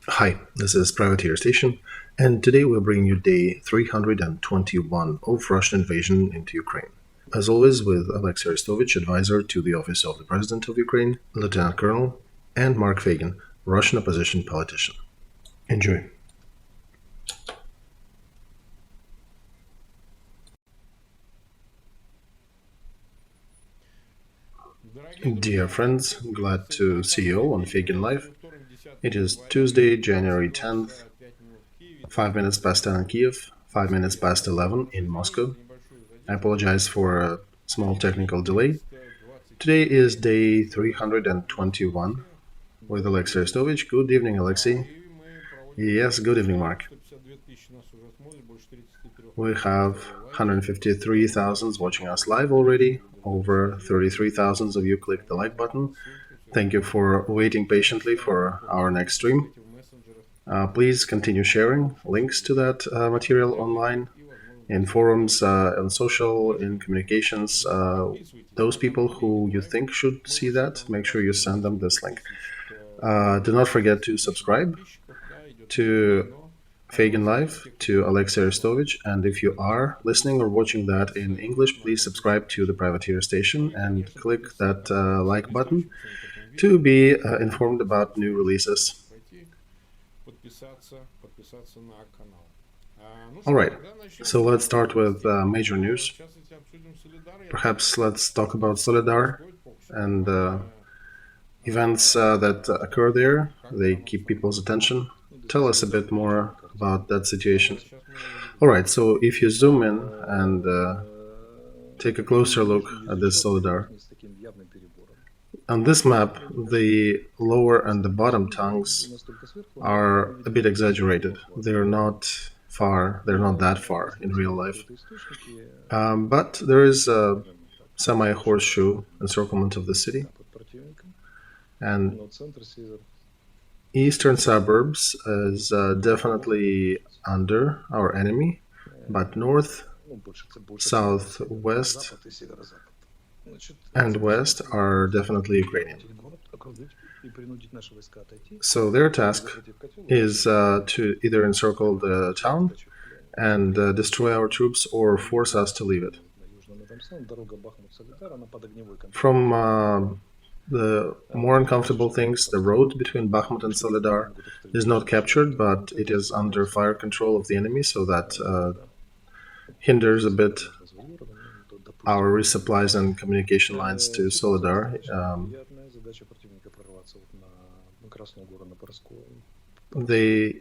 Hi, this is Privateer Station, and today we're bringing you day 321 of Russian invasion into Ukraine. As always, with Olexiy Arestovich, advisor to the Office of the President of Ukraine, Lieutenant Colonel, and Mark Feygin, Russian opposition politician. Enjoy. Dear friends, glad to see you all on Feygin Live. It is Tuesday, January 10th, 5 minutes past 10 in Kiev, 5 minutes past 11 in Moscow. I apologize for a small technical delay. Today is day 321 with Olexiy Arestovich. Good evening, Olexiy. Yes, good evening, Mark. We have 153,000 watching us live already. Over 33,000 of you clicked the like button. Thank you for waiting patiently for our next stream. Please continue sharing links to that material online, in forums, on social, in communications. Those people who you think should see that, make sure you send them this link. Do not forget to subscribe to Feygin Live, to Olexiy Arestovich, and if you are listening or watching that in English, please subscribe to the Privateer Station and click that like button to be informed about new releases. Alright, so let's start with major news. Perhaps let's talk about Soledar and events that occur there. They keep people's attention. Tell us a bit more about that situation. Alright, so if you zoom in and take a closer look at this Soledar. On this map, the lower and the bottom tongues are a bit exaggerated. They're not that far in real life. But there is a semi-horseshoe encirclement of the city. And eastern suburbs is definitely under our enemy, but north, south, west, and west are definitely Ukrainian. So their task is to either encircle the town and destroy our troops or force us to leave it. From the more uncomfortable things, the road between Bakhmut and Soledar is not captured, but it is under fire control of the enemy, so that hinders a bit our resupplies and communication lines to Soledar. They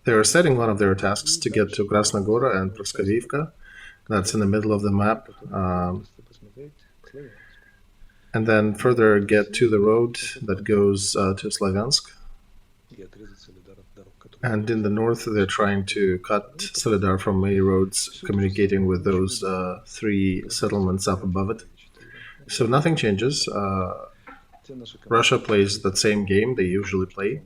are setting one of their tasks to get to Krasnogora and Proskoviivka. That's in the middle of the map. And then further get to the road that goes to Slavyansk. And in the north, they're trying to cut Soledar from many roads communicating with those three settlements up above it. So nothing changes. Russia plays that same game they usually play.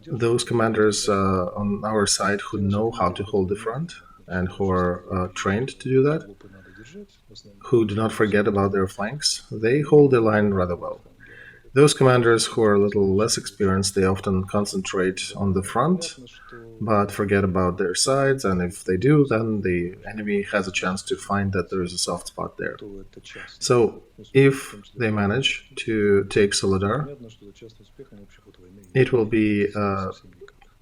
Those commanders on our side who know how to hold the front and who are trained to do that, who do not forget about their flanks, they hold the line rather well. Those commanders who are a little less experienced, they often concentrate on the front, but forget about their sides, and if they do, then the enemy has a chance to find that there is a soft spot there. So, if they manage to take Soledar, it will be a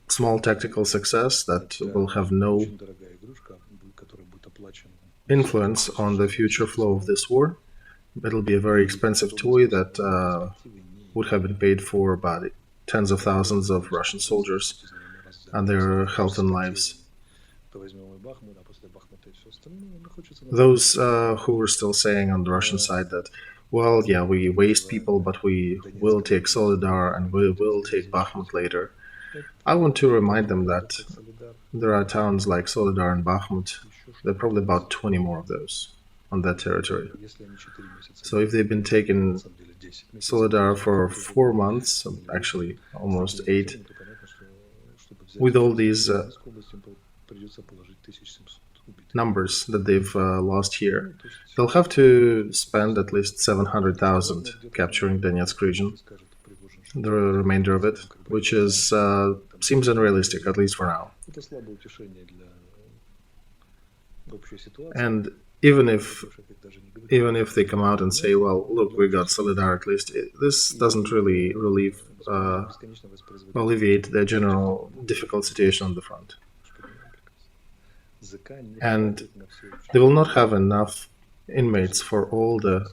small tactical success that will have no influence on the future flow of this war. It'll be a very expensive toy that would have been paid for by tens of thousands of Russian soldiers and their health and lives. Those who were still saying on the Russian side that, well, yeah, we waste people, but we will take Soledar and we will take Bakhmut later. I want to remind them that there are towns like Soledar and Bakhmut. There are probably about 20 more of those on that territory. So if they've been taking Soledar for 4 months, actually almost 8, with all these numbers that they've lost here, they'll have to spend at least 700,000 capturing Donetsk region. the remainder of it, which is seems unrealistic, at least for now. And even if they come out and say, well, look, we got Soledar at least, this doesn't really alleviate the general difficult situation on the front. And they will not have enough inmates for all the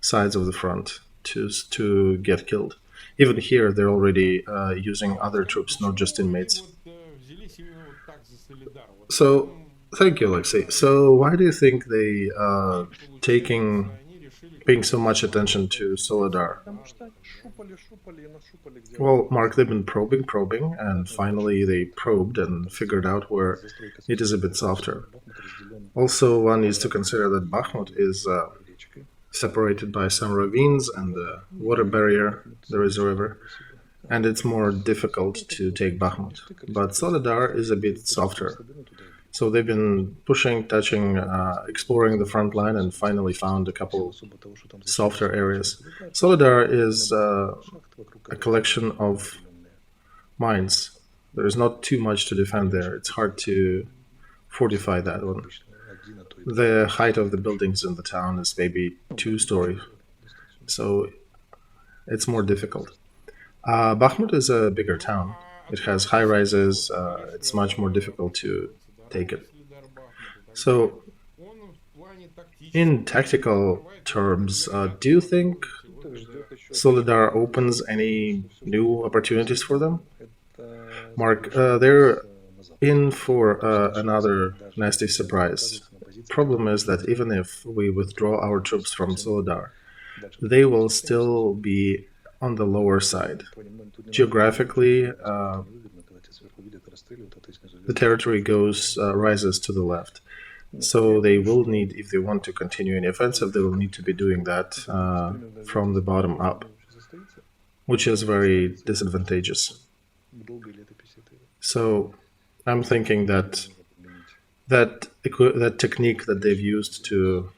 sides of the front to get killed. Even here, they're already using other troops, not just inmates. So, thank you, Olexiy. So, why do you think they paying so much attention to Soledar? Well, Mark, they've been probing, and finally they probed and figured out where it is a bit softer. Also, one needs to consider that Bakhmut is separated by some ravines and the water barrier. There is a river, and it's more difficult to take Bakhmut. But Soledar is a bit softer. So they've been pushing, touching, exploring the front line, and finally found a couple softer areas. Soledar is a collection of mines. There is not too much to defend there. It's hard to fortify that one. The height of the buildings in the town is maybe 2-story, so it's more difficult. Bakhmut is a bigger town. It has high rises. It's much more difficult to take it. So, in tactical terms, do you think Soledar opens any new opportunities for them? Mark, they're in for another nasty surprise. Problem is that even if we withdraw our troops from Soledar, they will still be on the lower side. Geographically, the territory rises to the left. So they will need, if they want to continue any offensive, they will need to be doing that from the bottom up, which is very disadvantageous. So I'm thinking that technique that they've used to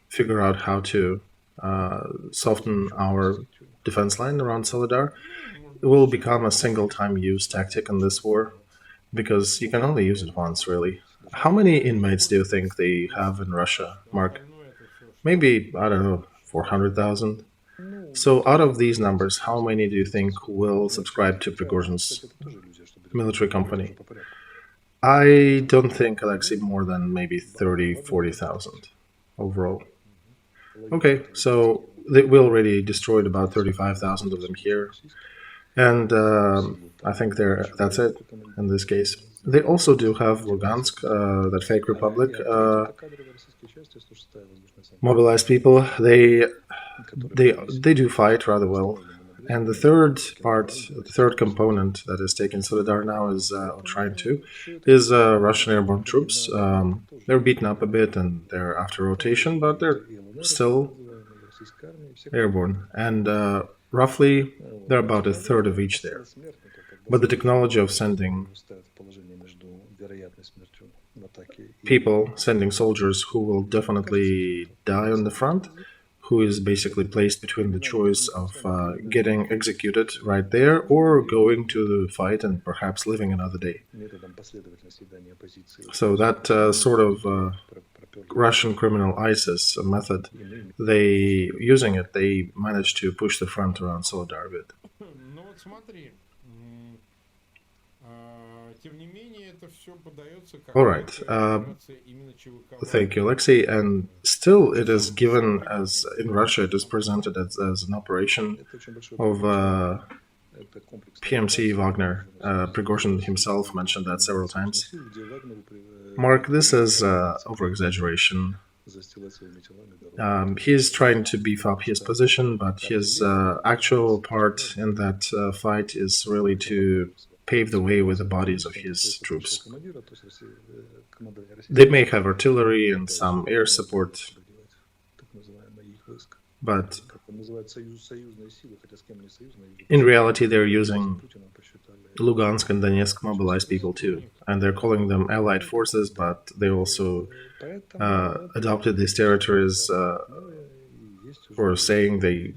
figure out how to soften our defense line around Soledar will become a single-time use tactic in this war, because you can only use it once, really. How many inmates do you think they have in Russia, Mark? Maybe, I don't know, 400,000? So out of these numbers, how many do you think will subscribe to Prigozhin's military company? I don't think, Olexiy, more than maybe 40,000 overall. Okay, so we already destroyed about 35,000 of them here. And I think that's it in this case. They also do have Lugansk, that fake republic, mobilized people. They do fight rather well. And the third component that is taking Soledar now is trying to is Russian airborne troops. They're beaten up a bit and they're after rotation, but they're still airborne. And roughly, they're about a third of each there. But the technology of sending soldiers who will definitely die on the front, who is basically placed between the choice of getting executed right there or going to the fight and perhaps living another day. So that sort of Russian criminal ISIS method, they managed to push the front around Soledar a bit. All right. Thank you, Olexiy. And still, it is given as in Russia, it is presented as an operation of PMC Wagner. Prigozhin himself mentioned that several times. Mark, this is over-exaggeration. He's trying to beef up his position, but his actual part in that fight is really to pave the way with the bodies of his troops. They may have artillery and some air support, but in reality they're using Lugansk and Donetsk mobilized people too, and they're calling them allied forces, but they also adopted these territories for saying they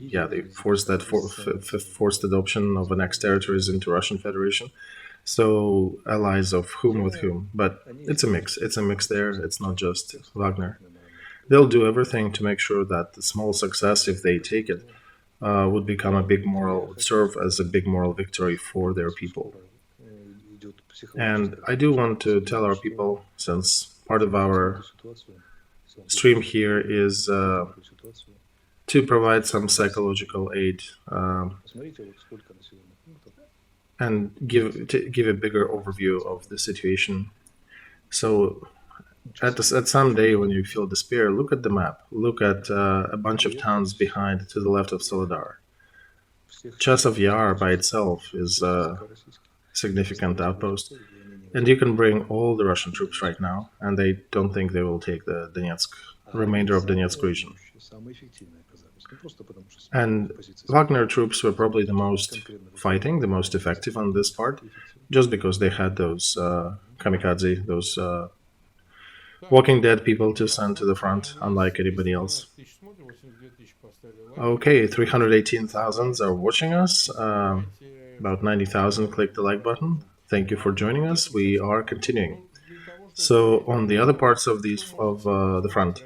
forced that forced adoption of annexed territories into Russian Federation. So allies of whom with whom, but it's a mix. It's a mix there. It's not just Wagner. They'll do everything to make sure that the small success, if they take it, would become a big moral, would serve as a big moral victory for their people. And I do want to tell our people, since part of our stream here is to provide some psychological aid and give a bigger overview of the situation. So at some day when you feel despair, look at the map. Look at a bunch of towns behind to the left of Soledar. Chasov Yar by itself is a significant outpost. And you can bring all the Russian troops right now, and they don't think they will take the remainder of Donetsk region. And Wagner troops were probably the most fighting, the most effective on this part, just because they had those kamikaze, those Walking Dead people to send to the front, unlike anybody else. Okay, 318,000 are watching us. About 90,000 click the like button. Thank you for joining us. We are continuing. So on the other parts of the front,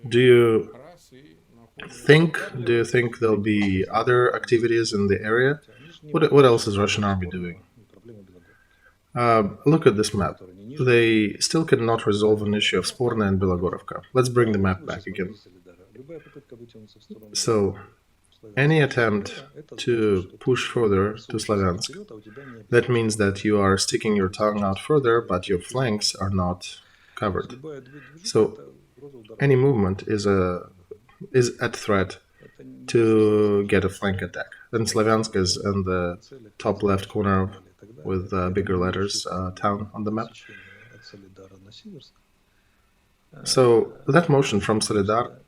do you think there'll be other activities in the area? What else is Russian army doing? Look at this map. They still cannot resolve an issue of Sporna and Belogorovka. Let's bring the map back again. So, any attempt to push further to Slavyansk, that means that you are sticking your tongue out further, but your flanks are not covered. So, any movement is at threat to get a flank attack. Then Slavyansk is in the top left corner with bigger letters, town on the map. So that motion from Soledar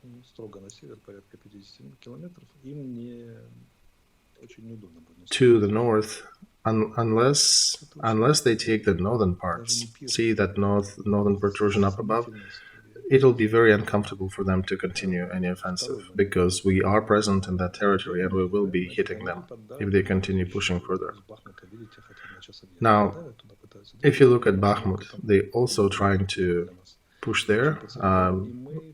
to the north, unless they take the northern parts, see that northern protrusion up above, it'll be very uncomfortable for them to continue any offensive, because we are present in that territory and we will be hitting them if they continue pushing further. Now, if you look at Bakhmut, they're also trying to push there.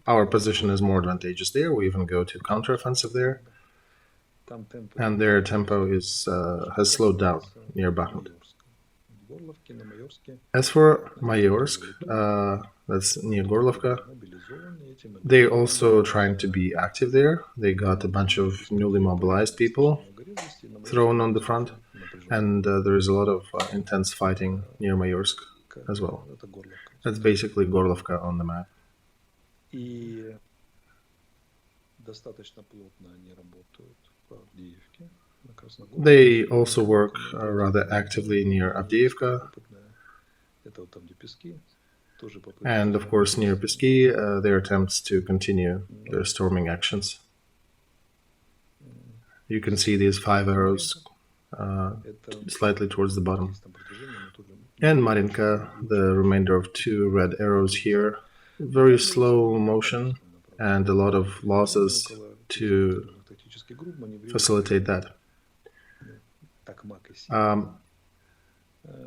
Our position is more advantageous there. We even go to counteroffensive there, and their tempo has slowed down near Bakhmut. As for Mayorsk, that's near Gorlovka, they're also trying to be active there. They got a bunch of newly mobilized people thrown on the front, and there is a lot of intense fighting near Mayorsk as well. That's basically Gorlovka on the map. They also work rather actively near Avdiivka, and of course near Pisky, their attempts to continue their storming actions. You can see these 5 arrows slightly towards the bottom. And Marinka, the remainder of 2 red arrows here. Very slow motion and a lot of losses to facilitate that.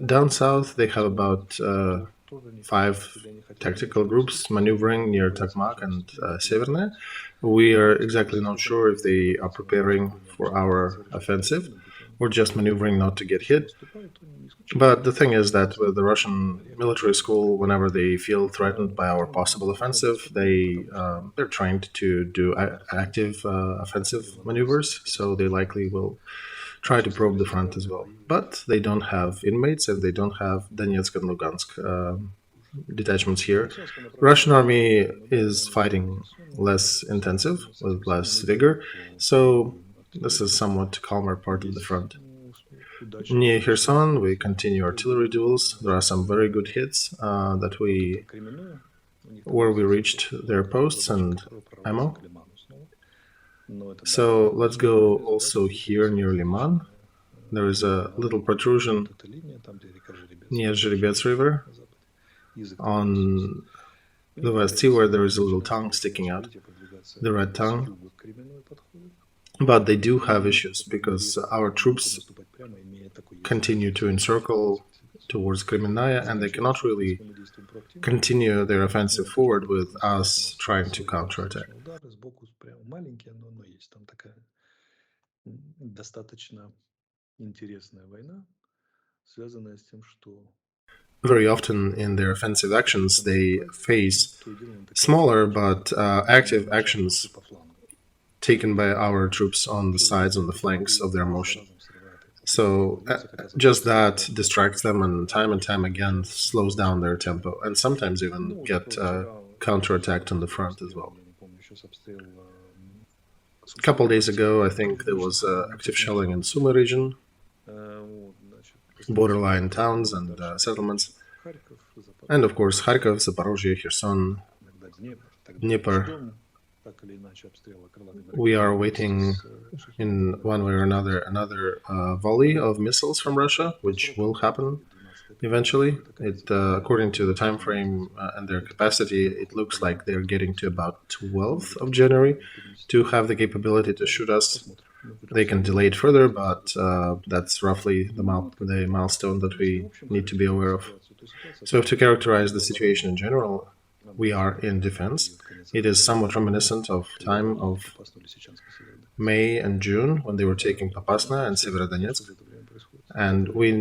Down south, they have about 5 tactical groups maneuvering near Takmak and Severne. We are exactly not sure if they are preparing for our offensive or just maneuvering not to get hit. But the thing is that with the Russian military school, whenever they feel threatened by our possible offensive, they're trained to do active offensive maneuvers, so they likely will try to probe the front as well. But they don't have inmates and they don't have Donetsk and Lugansk detachments here. Russian army is fighting less intensive, with less vigor, so this is somewhat calmer part of the front. Near Kherson, we continue artillery duels. There are some very good hits where we reached their posts and ammo. So let's go also here near Liman. There is a little protrusion near Жеребец River on the West Sea where there is a little tongue sticking out, the red tongue. But they do have issues because our troops continue to encircle towards Kremenaya and they cannot really continue their offensive forward with us trying to counterattack. Very often in their offensive actions, they face smaller but active actions taken by our troops on the sides, on the flanks of their motion. So just that distracts them and time again slows down their tempo and sometimes even get counterattacked on the front as well. A couple days ago, I think there was active shelling in Sumy region, borderline towns and settlements, and of course Kharkov, Zaporozhye, Kherson, Dnieper. We are waiting in one way or another volley of missiles from Russia, which will happen eventually. According to the time frame and their capacity, it looks like they're getting to about 12th of January to have the capability to shoot us. They can delay it further, but that's roughly the milestone that we need to be aware of. So to characterize the situation in general, we are in defense. It is somewhat reminiscent of time of May and June when they were taking Popasna and Severodonetsk. And we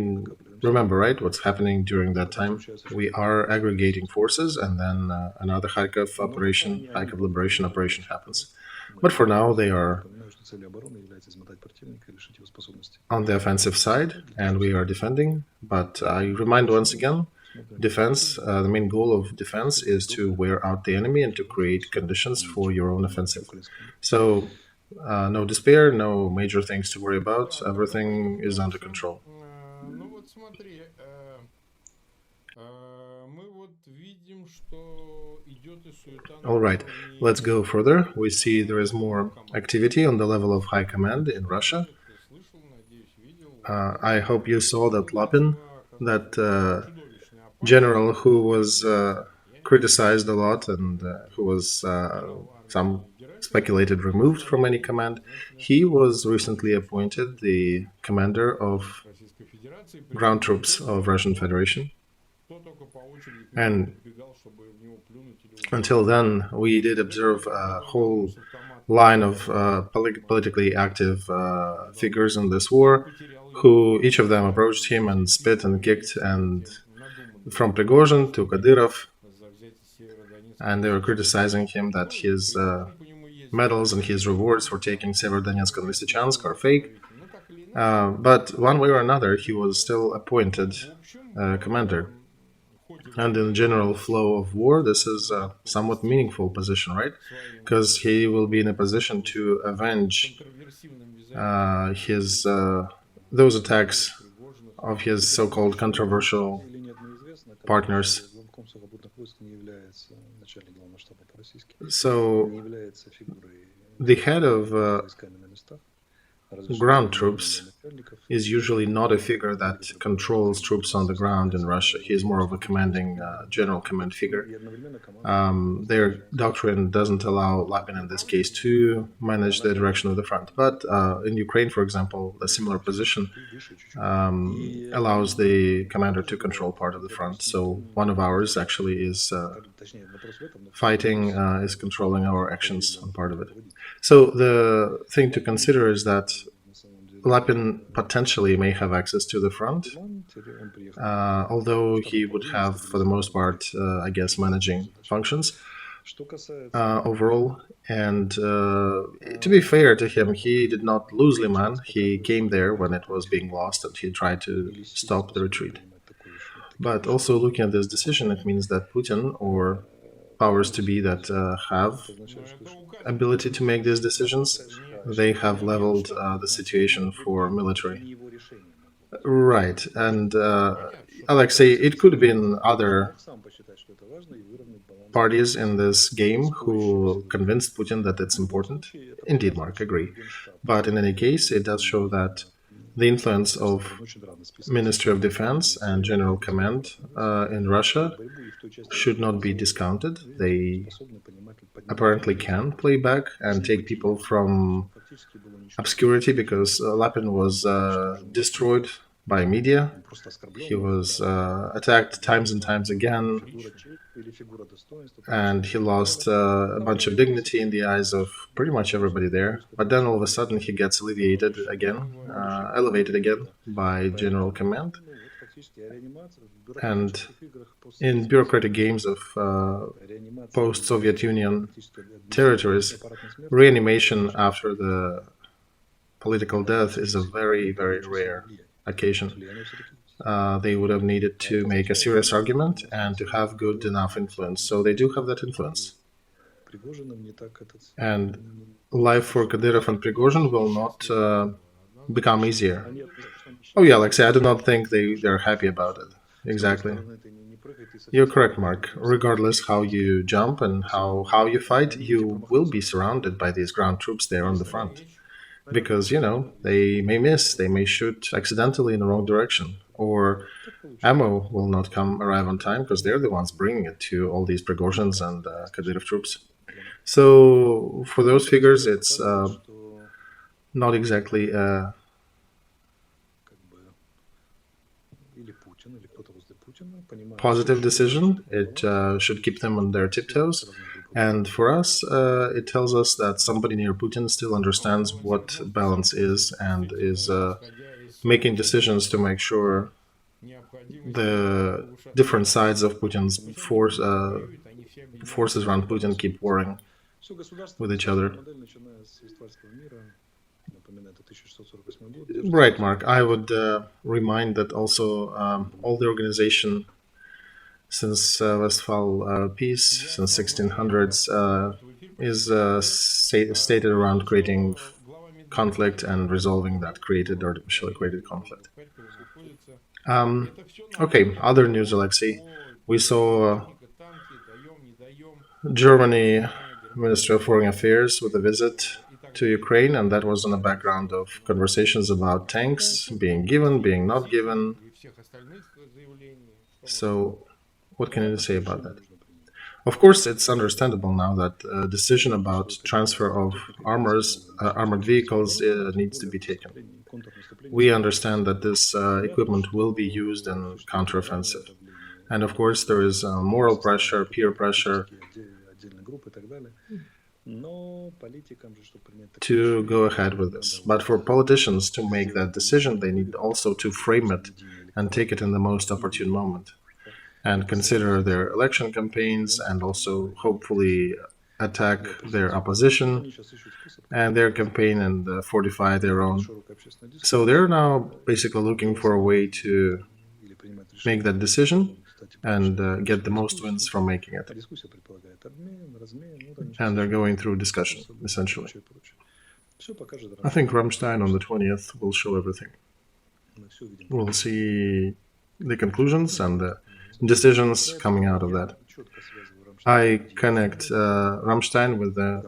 remember, right, what's happening during that time. We are aggregating forces and then another Kharkov liberation operation happens. But for now, they are on the offensive side and we are defending. But I remind once again, defense, the main goal of defense is to wear out the enemy and to create conditions for your own offensive. So no despair, no major things to worry about. Everything is under control. All right, let's go further. We see there is more activity on the level of high command in Russia. I hope you saw that Lapin, that general who was criticized a lot and who was some speculated removed from any command. He was recently appointed the commander of ground troops of Russian Federation. And until then, we did observe a whole line of politically active figures in this war, who each of them approached him and spit and kicked, and from Prigozhin to Kadyrov, and they were criticizing him that his medals and his rewards for taking Severodonetsk and Lysychansk are fake. But one way or another, he was still appointed commander. And in the general flow of war, this is a somewhat meaningful position, right? Because he will be in a position to avenge those attacks of his so-called controversial partners. So the head of ground troops is usually not a figure that controls troops on the ground in Russia. He is more of a commanding general command figure. Their doctrine doesn't allow Lapin in this case to manage the direction of the front. But in Ukraine, for example, a similar position allows the commander to control part of the front. So one of ours actually is fighting, is controlling our actions on part of it. So the thing to consider is that Lapin potentially may have access to the front, although he would have, for the most part, I guess, managing functions overall. And to be fair to him, he did not lose Liman. He came there when it was being lost, and he tried to stop the retreat. But also looking at this decision, it means that Putin, or powers to be that have ability to make these decisions, they have leveled the situation for military. Right, and Olexiy, it could have been other parties in this game who convinced Putin that it's important. Indeed, Mark, agree. But in any case, it does show that the influence of Ministry of Defense and General Command in Russia should not be discounted. They apparently can play back and take people from obscurity, because Lapin was destroyed by media. He was attacked times and times again, and he lost a bunch of dignity in the eyes of pretty much everybody there. But then all of a sudden he gets elevated again by General Command. And in bureaucratic games of post-Soviet Union territories, reanimation after the political death is a very, very rare occasion. They would have needed to make a serious argument and to have good enough influence. So they do have that influence. And life for Kadyrov and Prigozhin will not become easier. Oh yeah, Alexei, I do not think they're happy about it. Exactly. You're correct, Mark. Regardless how you jump and how you fight, you will be surrounded by these ground troops there on the front. Because, they may miss, they may shoot accidentally in the wrong direction, or ammo will not arrive on time because they're the ones bringing it to all these Prigozhins and Kadyrov troops. So for those figures, it's not exactly a positive decision. It should keep them on their tiptoes. And for us, it tells us that somebody near Putin still understands what balance is and is making decisions to make sure the different sides of Putin's forces around Putin keep warring with each other. Right, Mark. I would remind that also all the organization since Westphal peace, since 1600s, is stated around creating conflict and resolving that artificially created conflict. Okay, other news, Olexiy. We saw Germany Ministry of Foreign Affairs with a visit to Ukraine, and that was on the background of conversations about tanks being given, being not given. So what can you say about that? Of course, it's understandable now that a decision about transfer of armored vehicles needs to be taken. We understand that this equipment will be used in counteroffensive. And of course, there is moral pressure, peer pressure to go ahead with this. But for politicians to make that decision, they need also to frame it and take it in the most opportune moment, and consider their election campaigns, and also hopefully attack their opposition and their campaign and fortify their own. So they're now basically looking for a way to make that decision and get the most wins from making it. And they're going through discussion, essentially. I think Rammstein on the 20th will show everything. We'll see the conclusions and the decisions coming out of that. I connect Rammstein with the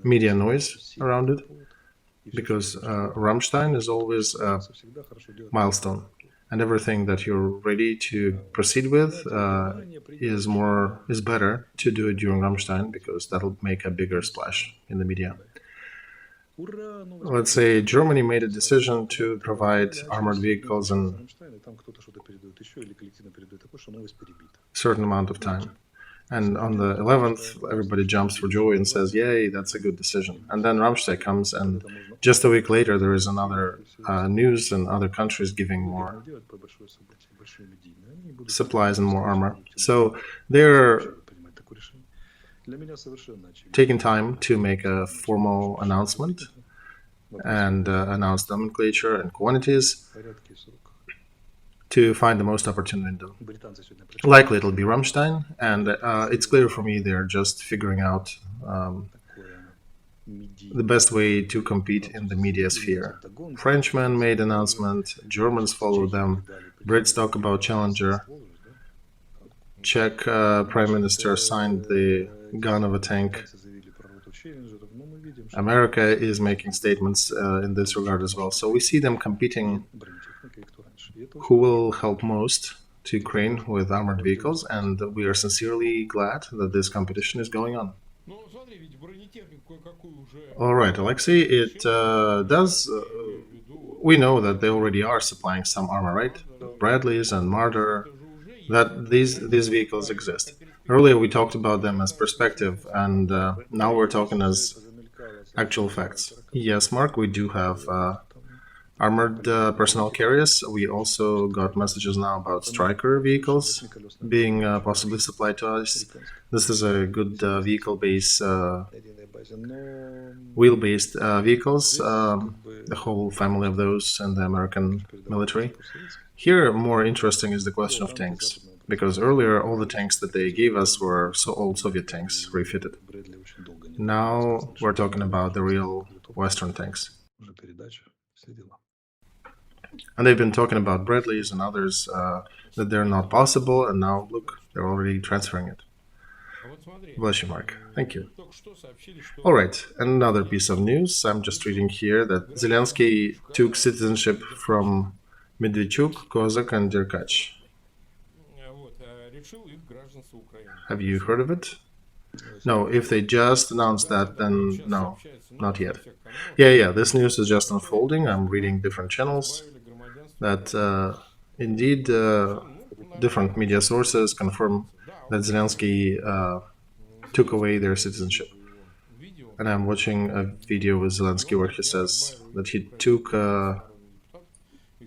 media noise around it, because Rammstein is always a milestone, and everything that you're ready to proceed with is better to do it during Rammstein, because that'll make a bigger splash in the media. Let's say Germany made a decision to provide armored vehicles in a certain amount of time. And on the 11th, everybody jumps for joy and says, yay, that's a good decision. And then Rammstein comes, and just a week later, there is another news and other countries giving more supplies and more armor. So they're taking time to make a formal announcement and announce nomenclature and quantities to find the most opportune window. Likely it'll be Rammstein, and it's clear for me they're just figuring out the best way to compete in the media sphere. Frenchmen made announcement, Germans follow them, Brits talk about Challenger. Czech Prime Minister signed the gun of a tank. America is making statements in this regard as well. So we see them competing who will help most to Ukraine with armored vehicles, and we are sincerely glad that this competition is going on. All right, Olexiy, it does. We know that they already are supplying some armor, right? Bradleys and Marder. That these vehicles exist. Earlier we talked about them as perspective, and now we're talking as actual facts. Yes, Mark, we do have armored personnel carriers. We also got messages now about striker vehicles being possibly supplied to us. This is a good vehicle-based, wheel-based vehicles, the whole family of those in the American military. Here, more interesting is the question of tanks, because earlier all the tanks that they gave us were old Soviet tanks, refitted. Now we're talking about the real Western tanks. And they've been talking about Bradleys and others that they're not possible, and now, look, they're already transferring it. Bless you, Mark. Thank you. All right, another piece of news. I'm just reading here that Zelensky took citizenship from Medvedchuk, Kozak, and Derkach. Have you heard of it? No, if they just announced that, then no, not yet. Yeah, this news is just unfolding. I'm reading different channels that indeed different media sources confirm that Zelensky took away their citizenship. And I'm watching a video with Zelensky where he says that he took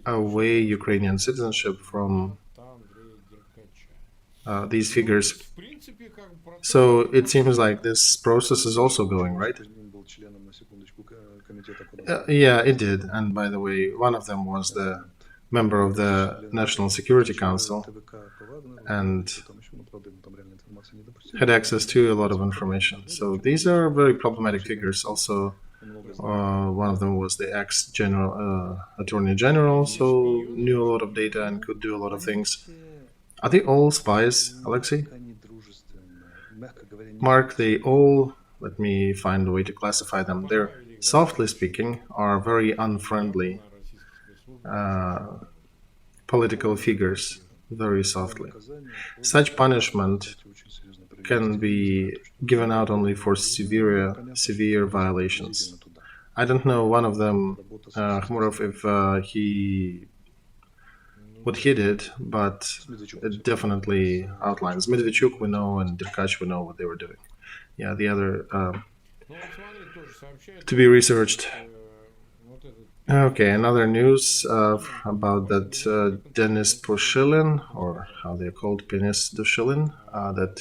away Ukrainian citizenship from these figures. So it seems like this process is also going, right? Yeah, it did. And by the way, one of them was the member of the National Security Council and had access to a lot of information. So these are very problematic figures. Also, one of them was the ex-general Attorney General, so knew a lot of data and could do a lot of things. Are they all spies, Olexiy? Mark, they all, let me find a way to classify them. They're, softly speaking, are very unfriendly political figures, very softly. Such punishment can be given out only for severe violations. I don't know one of them, Khmurov, if what he did, but it definitely outlines. Medvedchuk we know, and Derkach we know what they were doing. Yeah, the other to be researched. Okay, another news about that Denis Pushilin, or how they're called, Penis Dushilin, that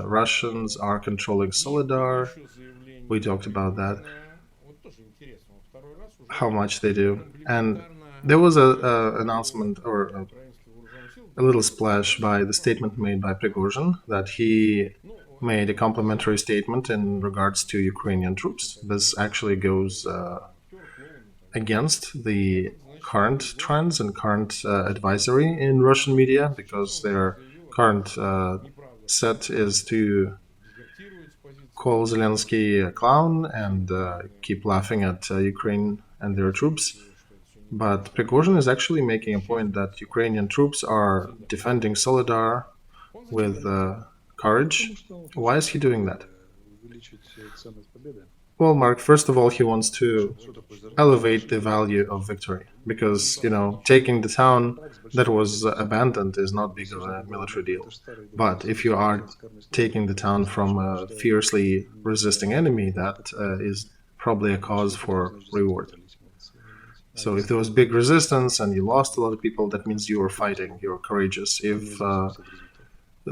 Russians are controlling Soledar. We talked about that, how much they do. And there was an announcement, or a little splash by the statement made by Prigozhin, that he made a complimentary statement in regards to Ukrainian troops. This actually goes against the current trends and current advisory in Russian media, because their current set is to call Zelensky a clown and keep laughing at Ukraine and their troops. But Prigozhin is actually making a point that Ukrainian troops are defending Soledar with courage. Why is he doing that? Well, Mark, first of all, he wants to elevate the value of victory, because, taking the town that was abandoned is not big of a military deal. But if you are taking the town from a fiercely resisting enemy, that is probably a cause for reward. So if there was big resistance and you lost a lot of people, that means you were fighting, you were courageous. If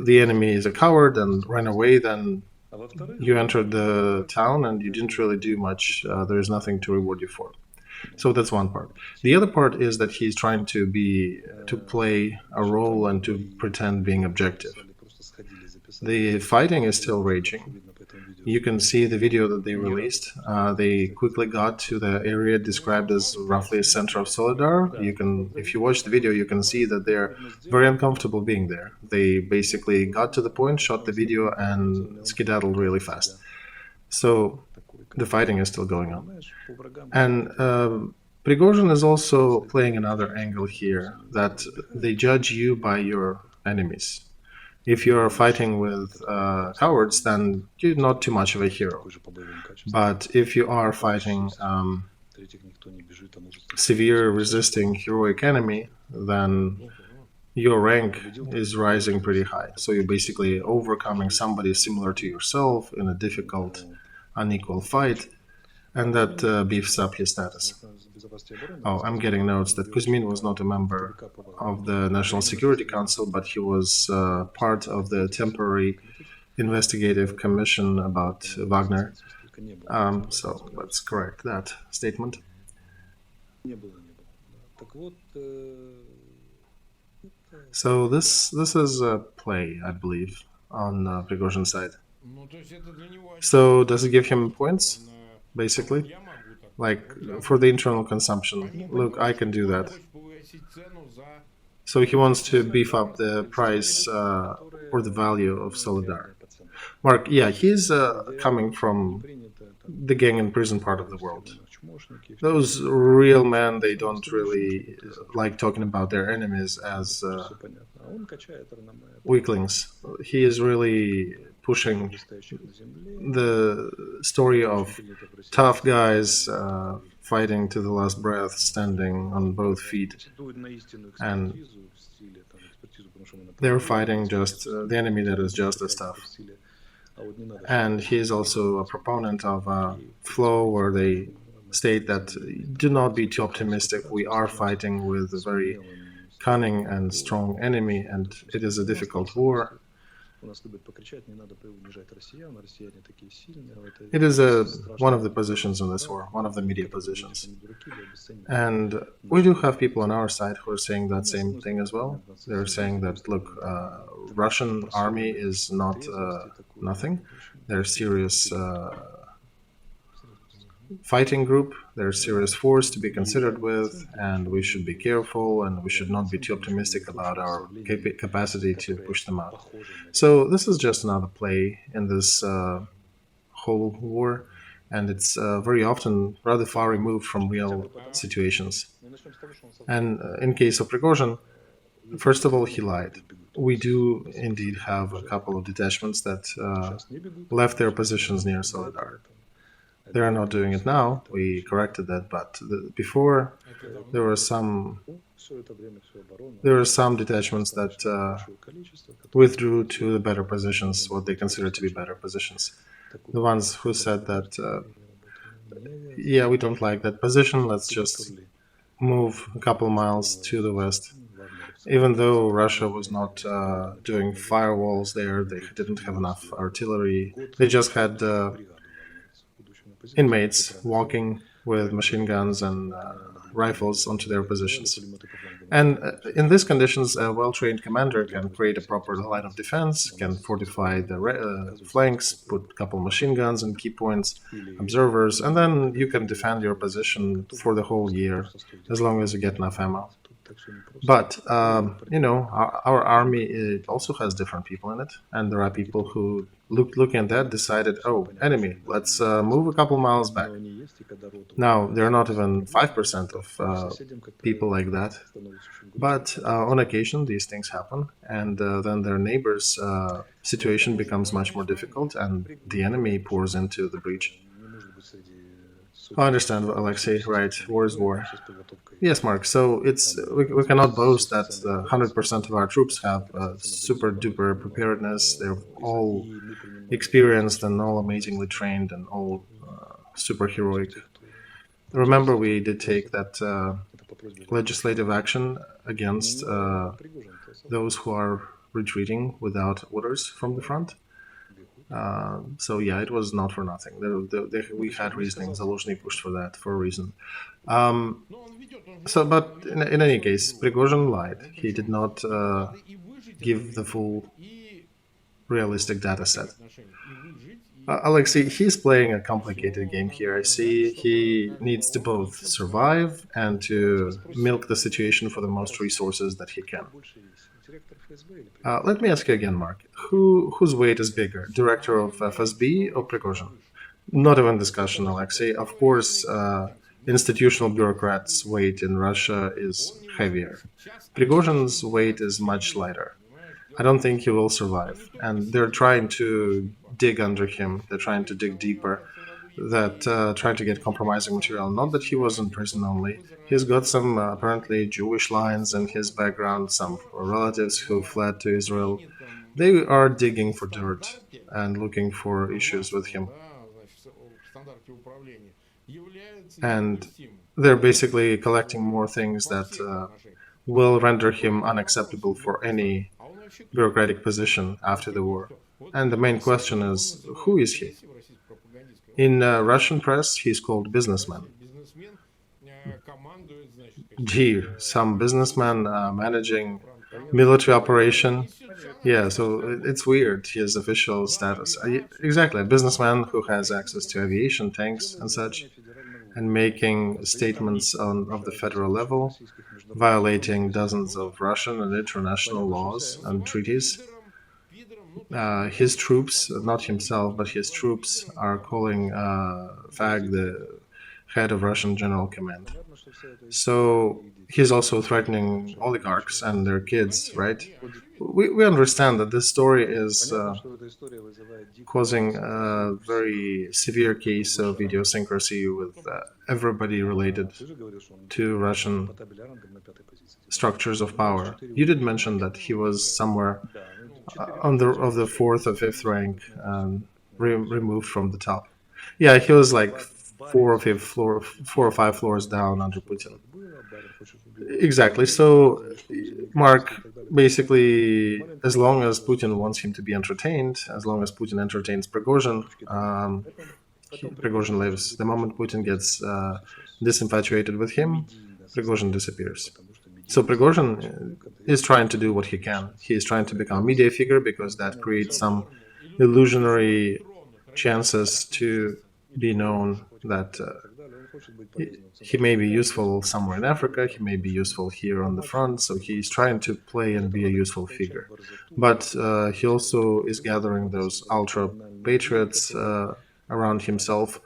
the enemy is a coward and ran away, then you entered the town and you didn't really do much. There is nothing to reward you for. So that's one part. The other part is that he's trying to play a role and to pretend being objective. The fighting is still raging. You can see the video that they released. They quickly got to the area described as roughly a center of Soledar. If you watch the video, you can see that they're very uncomfortable being there. They basically got to the point, shot the video, and skedaddled really fast. So the fighting is still going on. And Prigozhin is also playing another angle here, that they judge you by your enemies. If you're fighting with cowards, then you're not too much of a hero. But if you are fighting severe resisting heroic enemy, then your rank is rising pretty high. So you're basically overcoming somebody similar to yourself in a difficult, unequal fight, and that beefs up his status. Oh, I'm getting notes that Kuzmin was not a member of the National Security Council, but he was part of the temporary investigative commission about Wagner. So let's correct that statement. So this is a play, I believe, on Prigozhin's side. So does it give him points, basically? Like, for the internal consumption. Look, I can do that. So he wants to beef up the price or the value of Soledar. Mark, yeah, he's coming from the gang and prison part of the world. Those real men, they don't really like talking about their enemies as weaklings. He is really pushing the story of tough guys fighting to the last breath, standing on both feet, and they're fighting just the enemy that is just as tough. And he is also a proponent of a flow where they state that do not be too optimistic. We are fighting with a very cunning and strong enemy, and it is a difficult war. It is one of the positions in this war, one of the media positions. And we do have people on our side who are saying that same thing as well. They're saying that, look, Russian army is not nothing. They're serious fighting group. They're a serious force to be considered with, and we should be careful, and we should not be too optimistic about our capacity to push them out. So this is just another play in this whole war, and it's very often rather far removed from real situations. And in case of Prigozhin, first of all, he lied. We do indeed have a couple of detachments that left their positions near Soledar. They are not doing it now. We corrected that, but before there were some detachments that withdrew to the better positions, what they considered to be better positions. The ones who said that, yeah, we don't like that position, let's just move a couple miles to the west. Even though Russia was not doing firewalls there, they didn't have enough artillery. They just had inmates walking with machine guns and rifles onto their positions. And in these conditions, a well-trained commander can create a proper line of defense, can fortify the flanks, put a couple machine guns and key points, observers, and then you can defend your position for the whole year, as long as you get enough ammo. But, our army, it also has different people in it, and there are people who, looking at that, decided, oh, enemy, let's move a couple miles back. Now, there are not even 5% of people like that, but on occasion these things happen, and then their neighbors' situation becomes much more difficult, and the enemy pours into the breach. I understand, Olexiy, right, war is war. Yes, Mark, so we cannot boast that 100% of our troops have super-duper preparedness. They're all experienced and all amazingly trained and all super heroic. Remember, we did take that legislative action against those who are retreating without orders from the front. So yeah, it was not for nothing. We had reasoning. Zaluzhny pushed for that for a reason. But in any case, Prigozhin lied. He did not give the full realistic data set. Olexiy, he's playing a complicated game here. I see he needs to both survive and to milk the situation for the most resources that he can. Let me ask you again, Mark. Whose weight is bigger, director of FSB or Prigozhin? Not even discussion, Alexei. Of course, institutional bureaucrats' weight in Russia is heavier. Prigozhin's weight is much lighter. I don't think he will survive. And they're trying to dig under him. They're trying to dig deeper. Trying to get compromising material. Not that he was in prison only. He's got some apparently Jewish lines in his background, some relatives who fled to Israel. They are digging for dirt and looking for issues with him. And they're basically collecting more things that will render him unacceptable for any bureaucratic position after the war. And the main question is, who is he? In Russian press, he's called businessman. Gee, some businessman managing military operation. Yeah, so it's weird, his official status. Exactly, a businessman who has access to aviation, tanks, and such, and making statements of the federal level, violating dozens of Russian and international laws and treaties. His troops, not himself, but his troops, are calling Fag the head of Russian General Command. So he's also threatening oligarchs and their kids, right? We understand that this story is causing a very severe case of idiosyncrasy with everybody related to Russian structures of power. You did mention that he was somewhere on the fourth or fifth rank, removed from the top. Yeah, he was like four or five floors down under Putin. Exactly. So, Mark, basically, as long as Putin wants him to be entertained, as long as Putin entertains Prigozhin, Prigozhin lives. The moment Putin gets disinfatuated with him, Prigozhin disappears. So Prigozhin is trying to do what he can. He is trying to become a media figure because that creates some illusionary chances to be known that he may be useful somewhere in Africa, he may be useful here on the front, so he's trying to play and be a useful figure. But he also is gathering those ultra patriots around himself,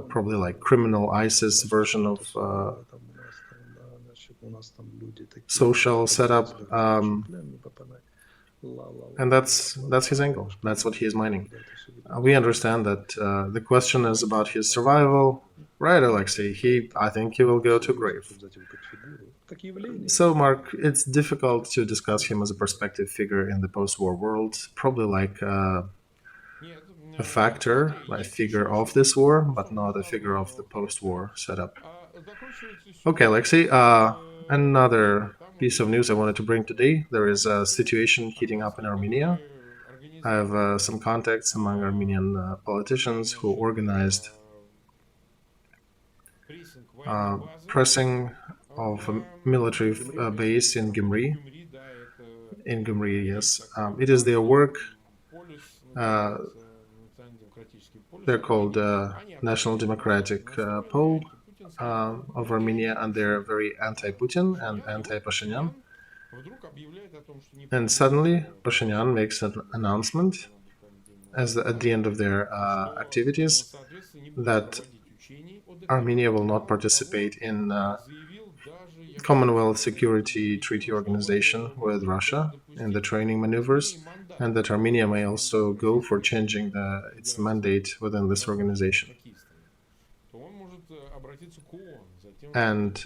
probably like criminal ISIS version of social setup, and that's his angle. That's what he is mining. We understand that the question is about his survival, right, Olexiy? I think he will go to grave. So, Mark, it's difficult to discuss him as a perspective figure in the post-war world. Probably like a factor, a figure of this war, but not a figure of the post-war setup. Okay, Olexiy, another piece of news I wanted to bring today. There is a situation heating up in Armenia. I have some contacts among Armenian politicians who organized pressing of a military base in Gyumri. In Gyumri, yes. It is their work. They're called National Democratic Pole of Armenia, and they're very anti-Putin and anti-Pashinyan. And suddenly, Pashinyan makes an announcement at the end of their activities that Armenia will not participate in Commonwealth Security Treaty Organization with Russia in the training maneuvers, and that Armenia may also go for changing its mandate within this organization. And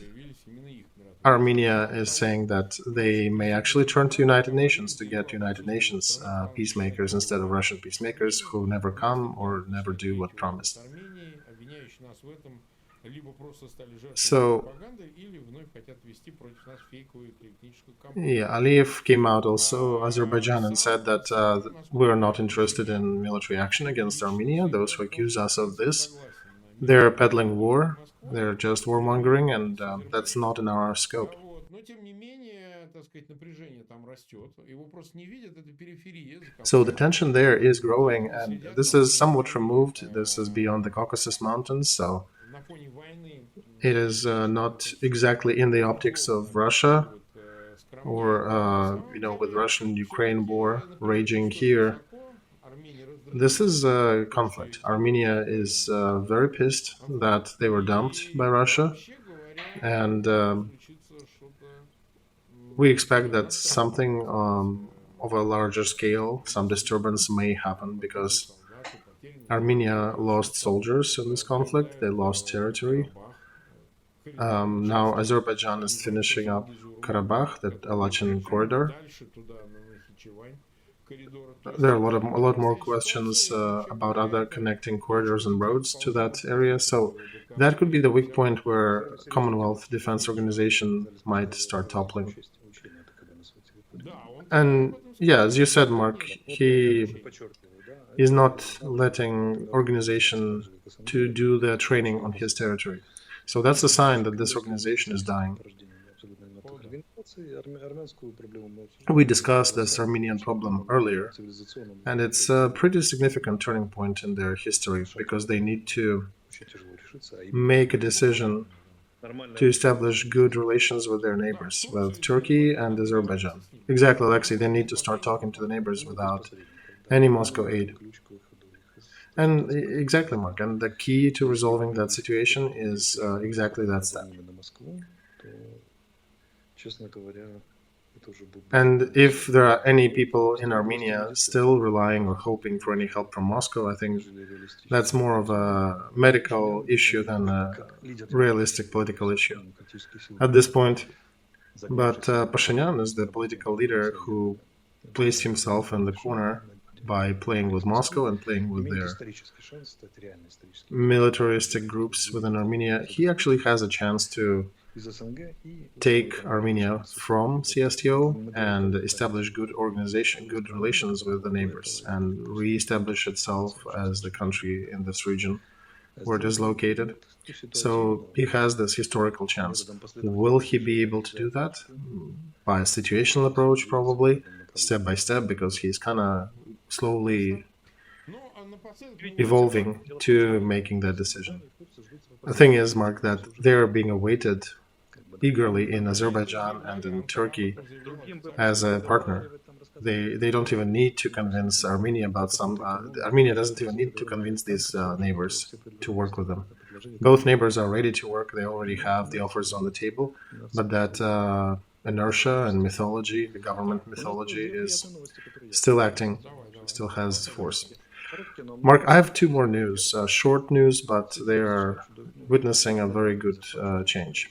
Armenia is saying that they may actually turn to United Nations to get United Nations peacemakers instead of Russian peacemakers who never come or never do what promised. So, yeah, Aliyev came out also, Azerbaijan, and said that we're not interested in military action against Armenia. Those who accuse us of this, they're peddling war, they're just warmongering, and that's not in our scope. So the tension there is growing, and this is somewhat removed. This is beyond the Caucasus Mountains, so it is not exactly in the optics of Russia or, with Russian-Ukraine war raging here. This is a conflict. Armenia is very pissed that they were dumped by Russia, and we expect that something of a larger scale, some disturbance may happen because Armenia lost soldiers in this conflict, they lost territory. Now Azerbaijan is finishing up Karabakh, that Alachin corridor. There are a lot more questions about other connecting corridors and roads to that area. So that could be the weak point where Commonwealth Defense Organization might start toppling. And yeah, as you said, Mark, he is not letting organization to do the training on his territory. So that's a sign that this organization is dying. We discussed this Armenian problem earlier, and it's a pretty significant turning point in their history because they need to make a decision to establish good relations with their neighbors, with Turkey and Azerbaijan. Exactly, Olexiy, they need to start talking to the neighbors without any Moscow aid. And exactly, Mark, and the key to resolving that situation is exactly that step. And if there are any people in Armenia still relying or hoping for any help from Moscow, I think that's more of a medical issue than a realistic political issue at this point. But Pashinyan is the political leader who placed himself in the corner by playing with Moscow and playing with their militaristic groups within Armenia. He actually has a chance to take Armenia from CSTO and establish good organization, good relations with the neighbors, and re-establish itself as the country in this region where it is located. So he has this historical chance. Will he be able to do that? By a situational approach, probably, step by step, because he's kind of slowly evolving to making that decision. The thing is, Mark, that they're being awaited eagerly in Azerbaijan and in Turkey as a partner. They don't even need to convince Armenia about some. Armenia doesn't even need to convince these neighbors to work with them. Both neighbors are ready to work. They already have the offers on the table, but that inertia and mythology, the government mythology, is still acting, still has force. Mark, I have two more news. Short news, but they are witnessing a very good change.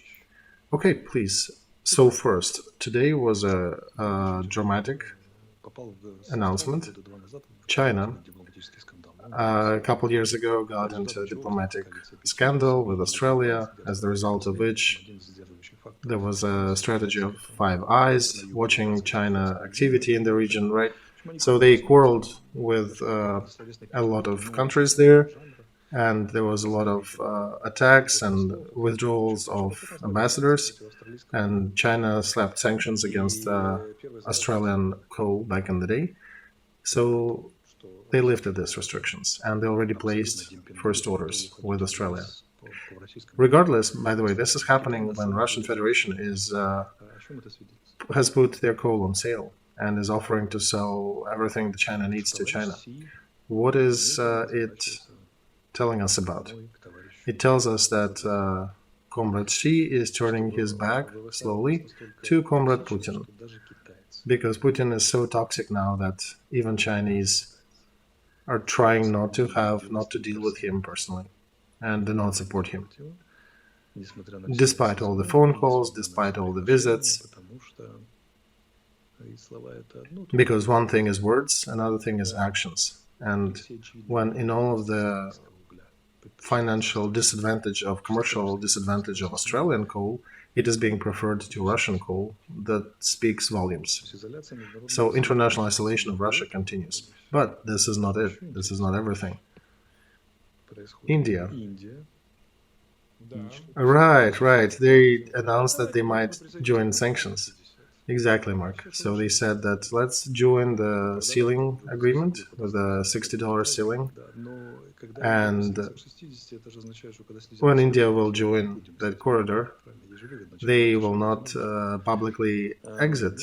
Okay, please. So first, today was a dramatic announcement. China, a couple years ago, got into a diplomatic scandal with Australia, as the result of which there was a strategy of Five Eyes, watching China activity in the region, right? So they quarreled with a lot of countries there, and there was a lot of attacks and withdrawals of ambassadors, and China slapped sanctions against Australian coal back in the day. So they lifted these restrictions, and they already placed first orders with Australia. Regardless, by the way, this is happening when Russian Federation has put their coal on sale and is offering to sell everything that China needs to China. What is it telling us about? It tells us that Comrade Xi is turning his back slowly to Comrade Putin, because Putin is so toxic now that even Chinese are trying not to deal with him personally and do not support him, despite all the phone calls, despite all the visits. Because one thing is words, another thing is actions. And when in all of the financial disadvantage of commercial disadvantage of Australian coal, it is being preferred to Russian coal, that speaks volumes. So international isolation of Russia continues. But this is not it. This is not everything. India. Right. They announced that they might join sanctions. Exactly, Mark. So they said that let's join the ceiling agreement with a $60 ceiling, and when India will join that corridor, they will not publicly exit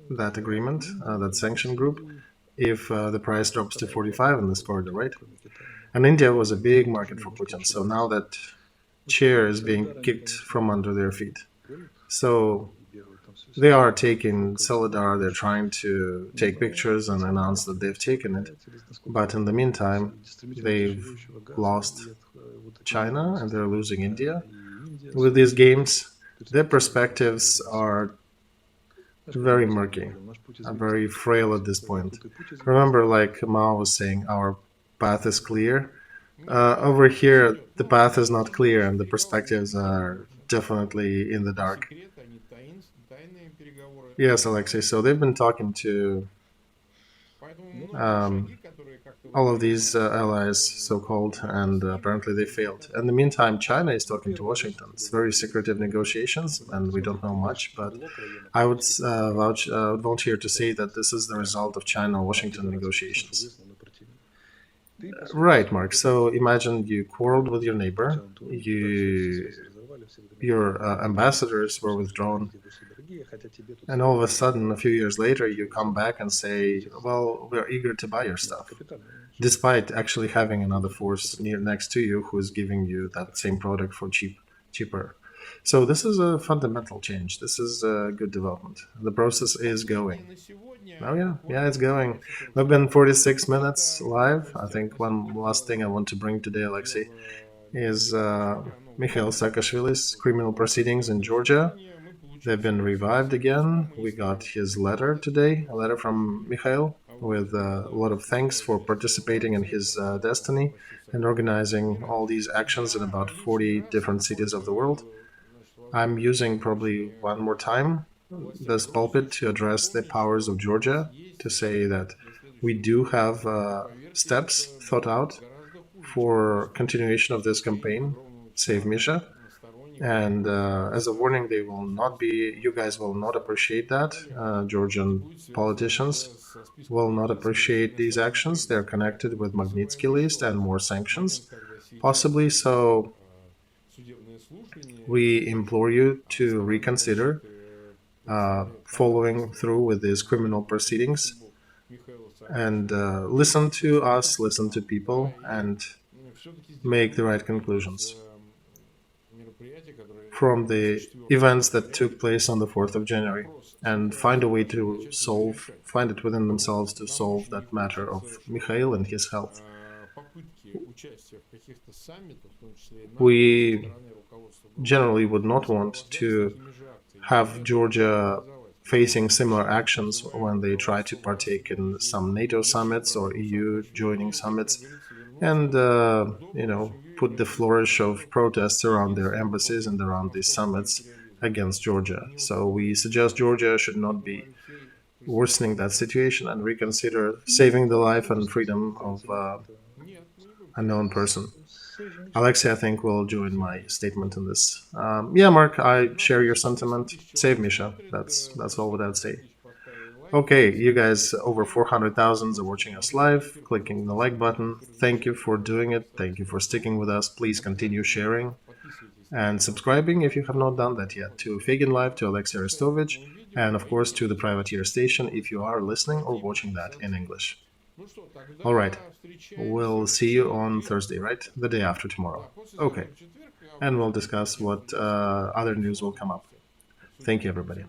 that agreement, that sanction group, if the price drops to 45 in this corridor, right? And India was a big market for Putin, so now that chair is being kicked from under their feet. So they are taking Soledar, they're trying to take pictures and announce that they've taken it. But in the meantime, they've lost China and they're losing India. With these games, their perspectives are very murky and very frail at this point. Remember, like Mao was saying, our path is clear. Over here, the path is not clear and the perspectives are definitely in the dark. Yes, Alexei. So they've been talking to um, all of these allies, so-called, and apparently they failed. In the meantime, China is talking to Washington. It's very secretive negotiations, and we don't know much. But I would volunteer to say that this is the result of China-Washington negotiations. Right, Mark. So imagine you quarreled with your neighbor. Your ambassadors were withdrawn, and all of a sudden, a few years later, you come back and say, "Well, we're eager to buy your stuff," despite actually having another force next to you who is giving you that same product for cheaper. So this is a fundamental change. This is a good development. The process is going. Oh yeah, it's going. We've been 46 minutes live. I think one last thing I want to bring today, Alexei, is Mikhail Saakashvili's criminal proceedings in Georgia. They've been revived again. We got his letter today, a letter from Mikhail with a lot of thanks for participating in his destiny and organizing all these actions in about 40 different cities of the world. I'm using probably one more time this pulpit to address the powers of Georgia, to say that we do have steps thought out for continuation of this campaign, Save Misha. And as a warning, they will not be, you guys will not appreciate that. Georgian politicians will not appreciate these actions. They're connected with Magnitsky list and more sanctions, possibly. So we implore you to reconsider following through with these criminal proceedings and listen to us, listen to people, and make the right conclusions from the events that took place on the 4th of January and find a way to find it within themselves to solve that matter of Mikhail and his health. We generally would not want to have Georgia facing similar actions when they try to partake in some NATO summits or EU joining summits and, put the flourish of protests around their embassies and around these summits against Georgia. So we suggest Georgia should not be worsening that situation and reconsider saving the life and freedom of a known person. Alexei, I think, will join my statement in this. Yeah, Mark, I share your sentiment. Save Misha. That's all what I'd say. Okay, you guys, over 400,000 are watching us live, clicking the like button. Thank you for doing it. Thank you for sticking with us. Please continue sharing and subscribing if you have not done that yet to Feygin Live, to Olexiy Arestovych, and of course to the Privateer Station if you are listening or watching that in English. All right, we'll see you on Thursday, right? The day after tomorrow. Okay, and we'll discuss what other news will come up. Thank you, everybody.